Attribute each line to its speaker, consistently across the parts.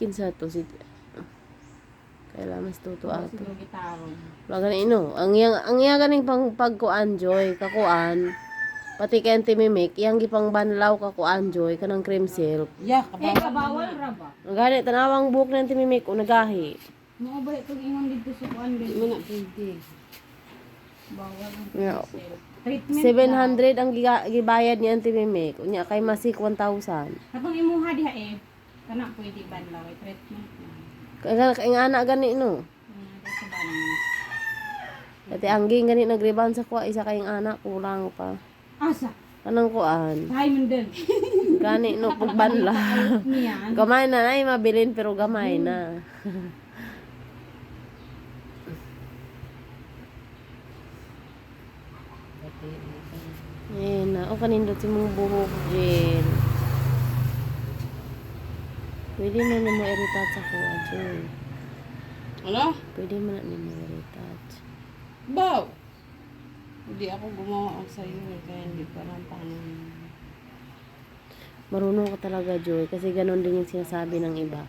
Speaker 1: Kinsa to si kailan mas tuto ato.
Speaker 2: Siguro gitaron.
Speaker 1: Wala gani no. Ang iya ganing pang pagkuan joy, kakuan. Pati kay Auntie Mimik, iyang gipang banlaw kakuan joy kanang cream silk.
Speaker 2: Yeah, kabawal ra ba?
Speaker 1: Ang gani tanawang buhok ni Auntie Mimik unagahi.
Speaker 2: Mo ba itong ingon dito sa kuan din? Mo na pwede. Bawal ang
Speaker 1: Yeah.
Speaker 2: treatment.
Speaker 1: 700 ang gibayad ni Auntie Mimik. Unya kay Masik 1,000.
Speaker 2: Kapag imuha diha kana pwede banlaw treatment.
Speaker 1: Kaya anak gani no.
Speaker 2: Sa banan.
Speaker 1: Dati angging gani nag-rebound sa kuha isa kayong anak kulang pa.
Speaker 2: Asa?
Speaker 1: Anong kuan?
Speaker 2: Diamond din.
Speaker 1: Gani no pagbanla.
Speaker 2: Niyan.
Speaker 1: Gamay na ay mabilin pero gamay na. Na o kanindot si mong buhok Jill. Pwede na ni mo i-retouch sa kuha Jill.
Speaker 2: Ala?
Speaker 1: Pwede mo na ni mo i-retouch.
Speaker 2: Baw. Hindi ako gumawa sa iyo kaya hindi pa lang paano.
Speaker 1: Marunong ka talaga Joy kasi ganon din yung sinasabi ng iba.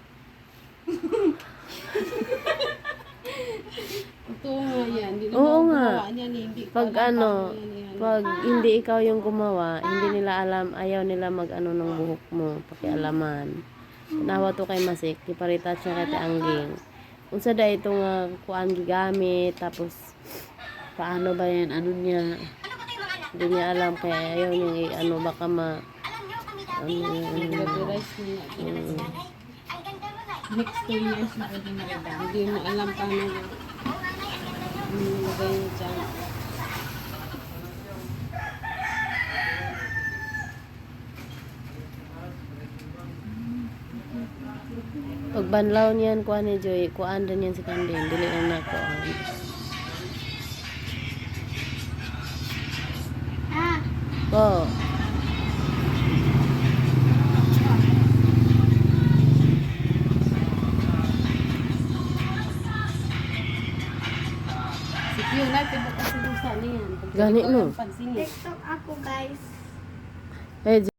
Speaker 2: Ito nga yan. Hindi
Speaker 1: Oo
Speaker 2: naman
Speaker 1: nga.
Speaker 2: gumawa niyan, hindi ko
Speaker 1: Pag
Speaker 2: alam
Speaker 1: ano,
Speaker 2: paano yan.
Speaker 1: pag hindi ikaw yung gumawa, hindi nila alam, ayaw nila mag-ano ng buhok mo, pakialaman. Tanawa to kay Masik, iparitouch niya kay Angging. Unsa da itong kuan gigamit, tapos paano ba yan, ano niya, hindi niya alam, kaya ayaw niya ano, baka ano
Speaker 2: Nag-revise niya. Next 2 years na pwede marida. Hindi mo alam paano yung nilagay niya dyan.
Speaker 1: pag banlaw niyan, kuan ni Joy, kuan din yan si Kandin, dili na kuan. Po.
Speaker 2: Si Fiona, tiba kasi doon sa niyan.
Speaker 1: Gani, no?
Speaker 2: Pansinin.
Speaker 3: TikTok ako guys.
Speaker 1: Hey,